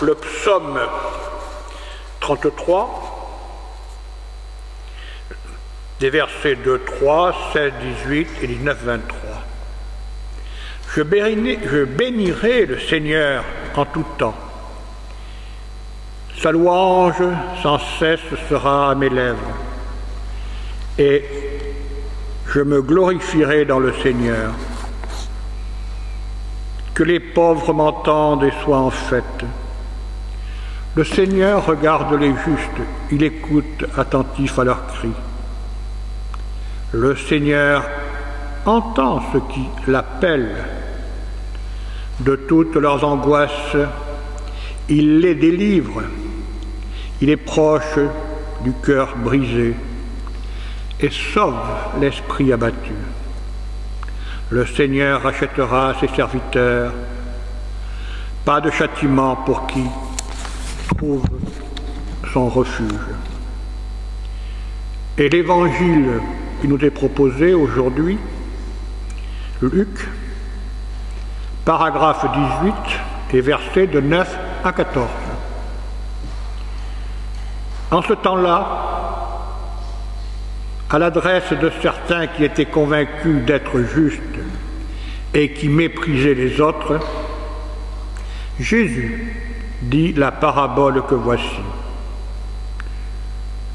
le psaume 33, des versets 2, 3, 16, 18 et 19, 23. Je bénirai le Seigneur en tout temps. Sa louange sans cesse sera à mes lèvres. Et je me glorifierai dans le Seigneur. Que les pauvres m'entendent et soient en fête. Le Seigneur regarde les justes, il écoute attentif à leurs cris. Le Seigneur entend ceux qui l'appellent. De toutes leurs angoisses, il les délivre. Il est proche du cœur brisé et sauve l'esprit abattu. Le Seigneur rachètera ses serviteurs. Pas de châtiment pour qui trouve son refuge. Et l'évangile qui nous est proposé aujourd'hui, Luc, paragraphe 18 et versets de 9 à 14. En ce temps-là, à l'adresse de certains qui étaient convaincus d'être justes et qui méprisaient les autres, Jésus dit la parabole que voici.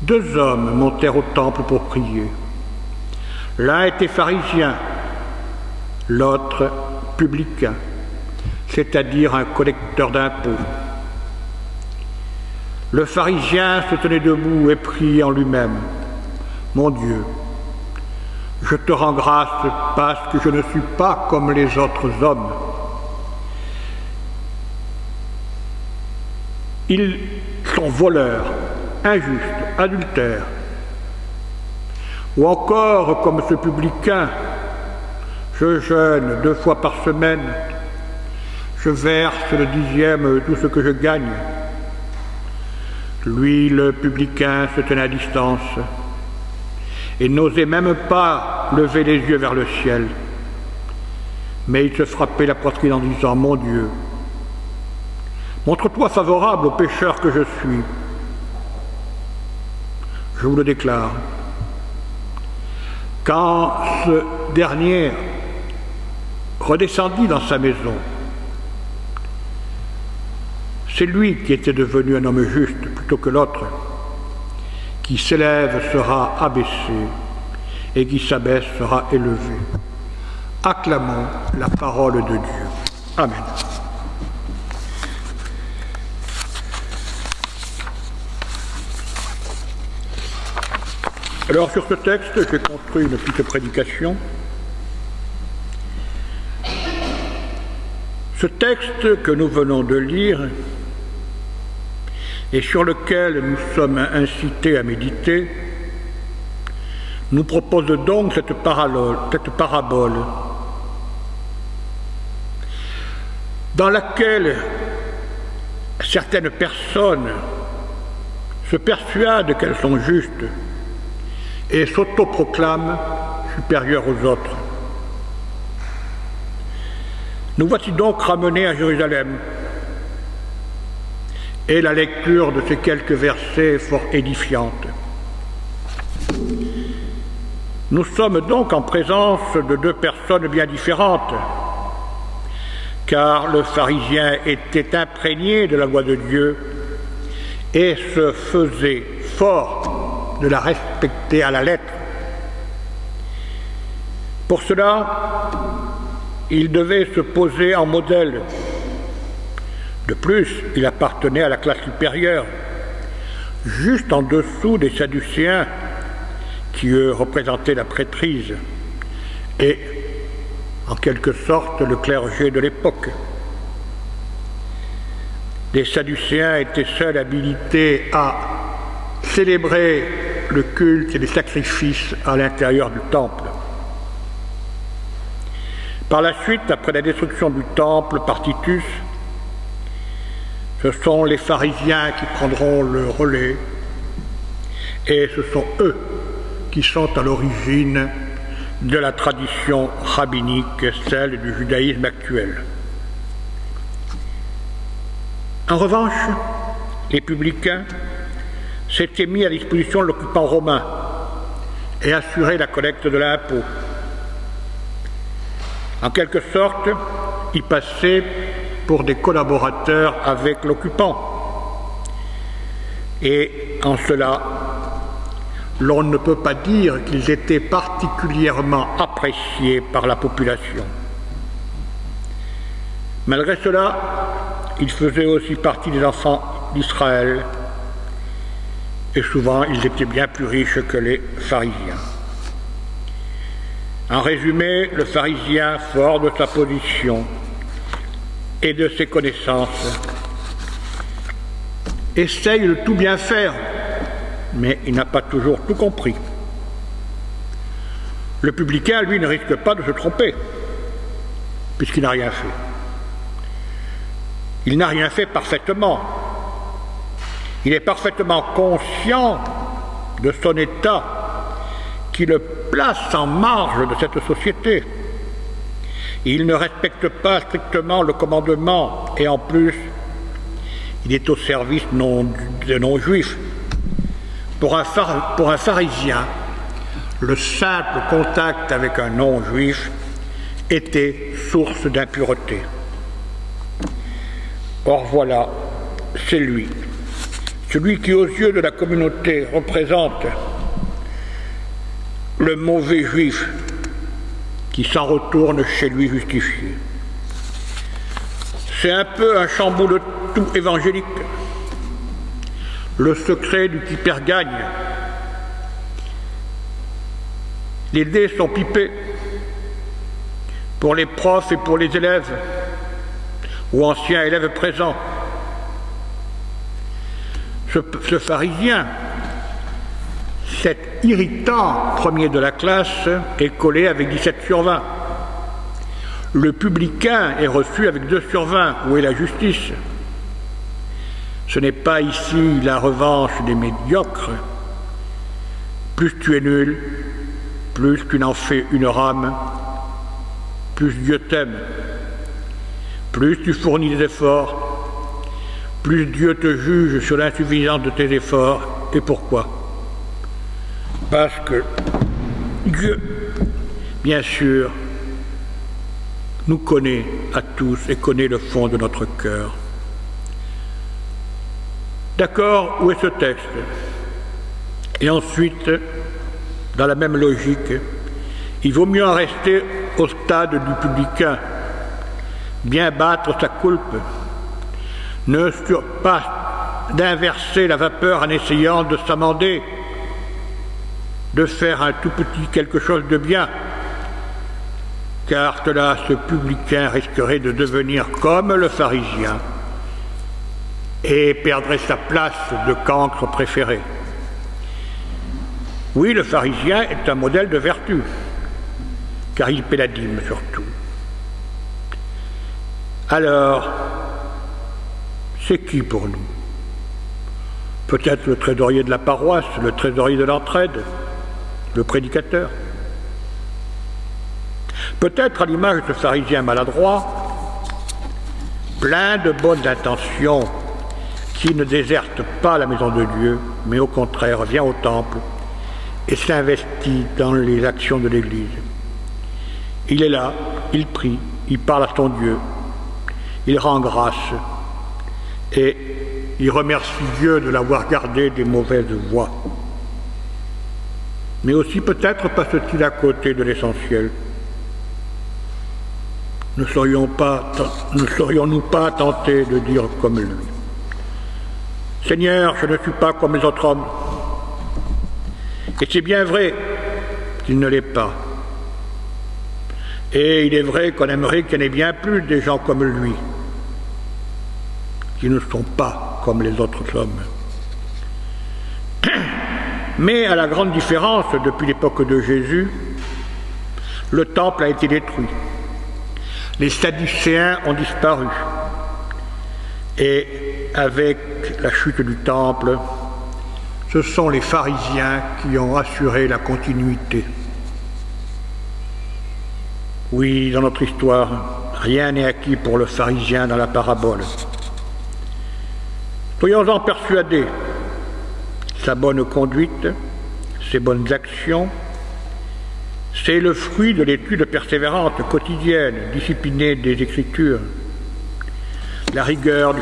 Deux hommes montèrent au temple pour prier. L'un était pharisien, l'autre publicain, c'est-à-dire un collecteur d'impôts. Le pharisien se tenait debout et priait en lui-même. Mon Dieu, je te rends grâce parce que je ne suis pas comme les autres hommes. Ils sont voleurs, injustes, adultères. Ou encore, comme ce publicain, je jeûne 2 fois par semaine, je verse le 10e de tout ce que je gagne. Lui, le publicain, se tenait à distance et n'osait même pas lever les yeux vers le ciel. Mais il se frappait la poitrine en disant « Mon Dieu, montre-toi favorable au pécheur que je suis. Je vous le déclare. » Quand ce dernier redescendit dans sa maison, c'est lui qui était devenu un homme juste plutôt que l'autre. Qui s'élève sera abaissé et qui s'abaisse sera élevé. Acclamons la parole de Dieu. Amen. Alors sur ce texte, j'ai construit une petite prédication. Ce texte que nous venons de lire et sur lequel nous sommes incités à méditer, nous propose donc cette parabole dans laquelle certaines personnes se persuadent qu'elles sont justes et s'autoproclament supérieures aux autres. Nous voici donc ramenés à Jérusalem. Et la lecture de ces quelques versets est fort édifiante. Nous sommes donc en présence de deux personnes bien différentes, car le pharisien était imprégné de la loi de Dieu et se faisait fort de la respecter à la lettre. Pour cela, il devait se poser en modèle. De plus, il appartenait à la classe supérieure, juste en dessous des Sadducéens, qui eux représentaient la prêtrise, et en quelque sorte le clergé de l'époque. Les Sadducéens étaient seuls habilités à célébrer le culte et les sacrifices à l'intérieur du temple. Par la suite, après la destruction du temple par Titus, ce sont les pharisiens qui prendront le relais et ce sont eux qui sont à l'origine de la tradition rabbinique, celle du judaïsme actuel. En revanche, les publicains s'étaient mis à disposition de l'occupant romain et assuraient la collecte de l'impôt. En quelque sorte, ils passaient pour des collaborateurs avec l'occupant. Et en cela, l'on ne peut pas dire qu'ils étaient particulièrement appréciés par la population. Malgré cela, ils faisaient aussi partie des enfants d'Israël, et souvent ils étaient bien plus riches que les pharisiens. En résumé, le pharisien, fort de sa position et de ses connaissances, essaye de tout bien faire, mais il n'a pas toujours tout compris. Le publicain, lui, ne risque pas de se tromper, puisqu'il n'a rien fait. Il n'a rien fait parfaitement. Il est parfaitement conscient de son état qui le place en marge de cette société. Il ne respecte pas strictement le commandement et en plus, il est au service des non-juifs. Pour un pharisien, le simple contact avec un non-juif était source d'impureté. Or voilà, c'est lui, celui qui aux yeux de la communauté représente le mauvais juif qui s'en retourne chez lui justifié. C'est un peu un chamboule de tout évangélique. Le secret du qui perd gagne. Les dés sont pipés pour les profs et pour les élèves ou anciens élèves présents. Ce pharisien, cet irritant premier de la classe, est collé avec 17 sur 20. Le publicain est reçu avec 2 sur 20. Où est la justice? Ce n'est pas ici la revanche des médiocres. Plus tu es nul, plus tu n'en fais une rame, plus Dieu t'aime. Plus tu fournis des efforts, plus Dieu te juge sur l'insuffisance de tes efforts. Et pourquoi? Parce que Dieu, bien sûr, nous connaît à tous et connaît le fond de notre cœur. D'accord, où est ce texte? Et ensuite, dans la même logique, il vaut mieux en rester au stade du publicain, bien battre sa coulpe, ne pas d'inverser la vapeur en essayant de s'amender, de faire un tout petit quelque chose de bien, car là, ce publicain risquerait de devenir comme le pharisien et perdrait sa place de cancre préféré. Oui, le pharisien est un modèle de vertu, car il paie la dîme surtout. Alors, c'est qui pour nous? Peut-être le trésorier de la paroisse, le trésorier de l'entraide, le prédicateur. Peut-être à l'image de ce pharisien maladroit, plein de bonnes intentions, qui ne déserte pas la maison de Dieu, mais au contraire vient au temple et s'investit dans les actions de l'Église. Il est là, il prie, il parle à son Dieu, il rend grâce et il remercie Dieu de l'avoir gardé des mauvaises voies. Mais aussi peut-être passe-t-il à côté de l'essentiel. Ne serions-nous pas tentés de dire comme lui: Seigneur, je ne suis pas comme les autres hommes. Et c'est bien vrai qu'il ne l'est pas. Et il est vrai qu'on aimerait qu'il y en ait bien plus des gens comme lui, qui ne sont pas comme les autres hommes. Mais à la grande différence, depuis l'époque de Jésus, le temple a été détruit. Les Sadducéens ont disparu. Et avec la chute du temple, ce sont les pharisiens qui ont assuré la continuité. Oui, dans notre histoire, rien n'est acquis pour le pharisien dans la parabole. Soyons-en persuadés, sa bonne conduite, ses bonnes actions, c'est le fruit de l'étude persévérante, quotidienne, disciplinée des Écritures. La rigueur du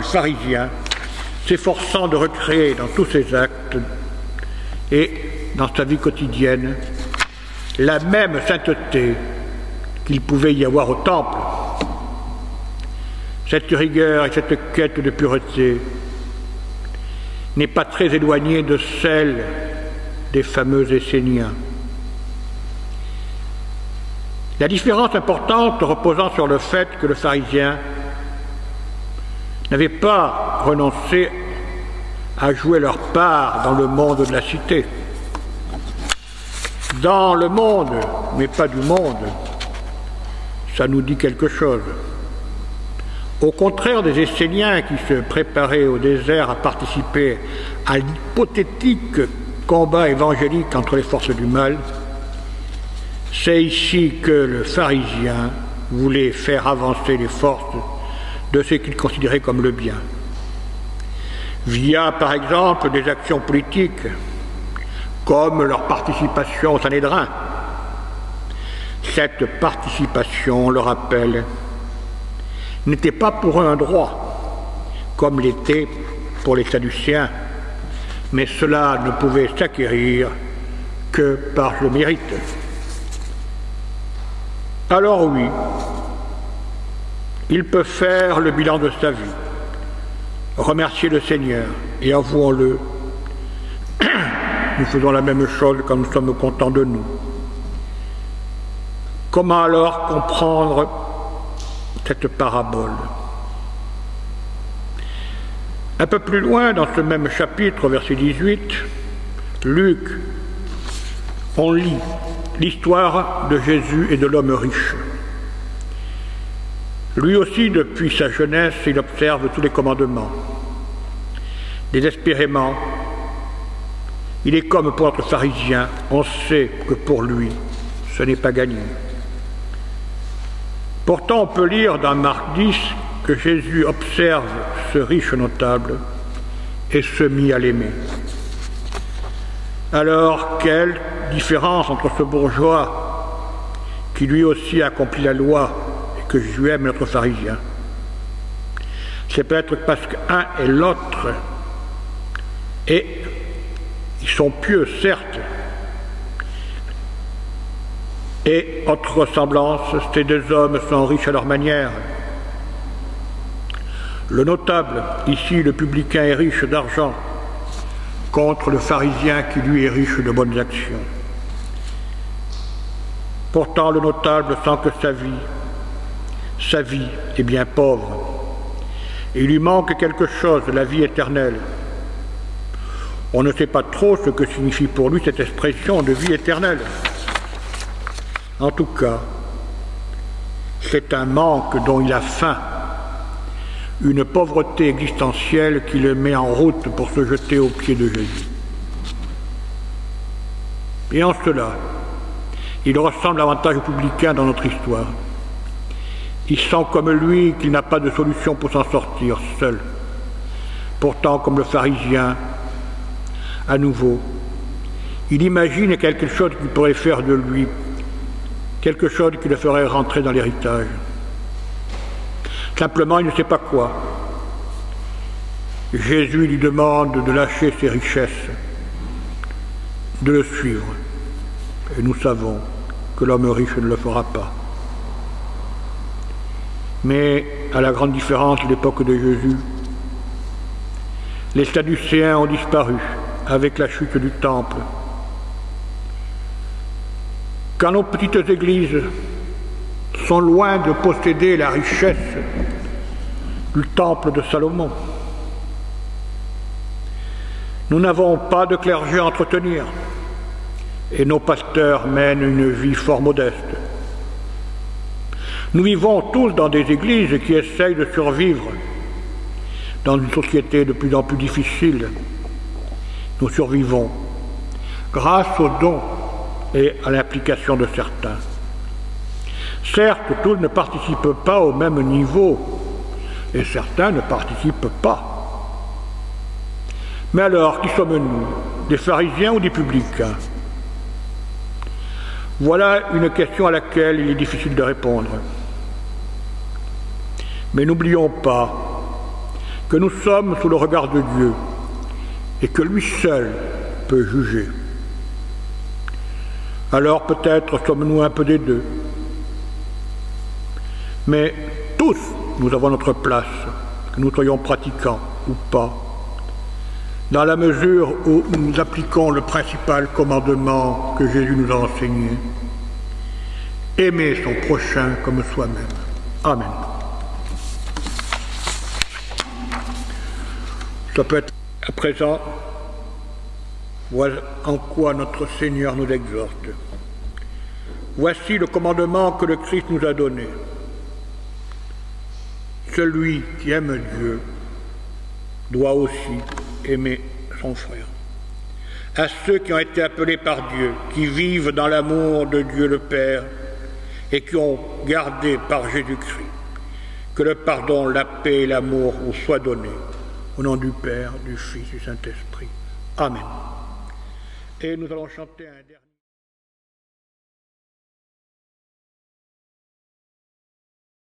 pharisien, s'efforçant de recréer dans tous ses actes et dans sa vie quotidienne la même sainteté qu'il pouvait y avoir au temple. Cette rigueur et cette quête de pureté n'est pas très éloignée de celle des fameux Esséniens. La différence importante reposant sur le fait que le pharisien n'avait pas renoncé à jouer leur part dans le monde de la cité. Dans le monde, mais pas du monde, ça nous dit quelque chose. Au contraire des Esséniens qui se préparaient au désert à participer à l'hypothétique combat évangélique entre les forces du mal, c'est ici que le pharisien voulait faire avancer les forces de ce qu'il considérait comme le bien. Via, par exemple, des actions politiques, comme leur participation au Sanhédrin. Cette participation, on le rappelle, n'était pas pour eux un droit, comme l'était pour les Sadducéens, mais cela ne pouvait s'acquérir que par le mérite. Alors oui, il peut faire le bilan de sa vie, remercier le Seigneur, et avouons-le, nous faisons la même chose quand nous sommes contents de nous. Comment alors comprendre cette parabole? Un peu plus loin, dans ce même chapitre, verset 18, Luc, on lit l'histoire de Jésus et de l'homme riche. Lui aussi, depuis sa jeunesse, il observe tous les commandements. Désespérément, il est comme pour notre pharisien, on sait que pour lui, ce n'est pas gagné. Pourtant, on peut lire dans Marc 10 que Jésus observe ce riche notable et se mit à l'aimer. Alors, quelle différence entre ce bourgeois qui lui aussi accomplit la loi et que Jésus aime notre pharisien. C'est peut-être parce qu'un et l'autre, et ils sont pieux, certes, et autre ressemblance, ces deux hommes sont riches à leur manière. Le notable, ici le publicain, est riche d'argent, contre le pharisien qui lui est riche de bonnes actions. Pourtant, le notable sent que sa vie est bien pauvre. Il lui manque quelque chose, la vie éternelle. On ne sait pas trop ce que signifie pour lui cette expression de vie éternelle. En tout cas, c'est un manque dont il a faim, une pauvreté existentielle qui le met en route pour se jeter aux pieds de Jésus. Et en cela, il ressemble davantage au publicain dans notre histoire. Il sent comme lui qu'il n'a pas de solution pour s'en sortir seul. Pourtant, comme le pharisien, à nouveau, il imagine quelque chose qui pourrait faire de lui, quelque chose qui le ferait rentrer dans l'héritage. Simplement, il ne sait pas quoi. Jésus lui demande de lâcher ses richesses, de le suivre. Et nous savons que l'homme riche ne le fera pas. Mais, à la grande différence de l'époque de Jésus, les Sadducéens ont disparu avec la chute du temple. Quand nos petites églises sont loin de posséder la richesse du temple de Salomon, nous n'avons pas de clergé à entretenir et nos pasteurs mènent une vie fort modeste. Nous vivons tous dans des églises qui essayent de survivre dans une société de plus en plus difficile. Nous survivons grâce aux dons et à l'implication de certains. Certes, tous ne participent pas au même niveau et certains ne participent pas. Mais alors, qui sommes-nous? Des pharisiens ou des publicains? Voilà une question à laquelle il est difficile de répondre. Mais n'oublions pas que nous sommes sous le regard de Dieu et que lui seul peut juger. Alors peut-être sommes-nous un peu des deux. Mais tous, nous avons notre place, que nous soyons pratiquants ou pas, dans la mesure où nous appliquons le principal commandement que Jésus nous a enseigné: aimer son prochain comme soi-même. Amen. Ça peut être à présent, voilà en quoi notre Seigneur nous exhorte. Voici le commandement que le Christ nous a donné. Celui qui aime Dieu doit aussi aimer son frère. À ceux qui ont été appelés par Dieu, qui vivent dans l'amour de Dieu le Père et qui ont gardé par Jésus-Christ, que le pardon, la paix et l'amour vous soient donnés. Au nom du Père, du Fils et du Saint-Esprit. Amen. Et nous allons chanter un dernier.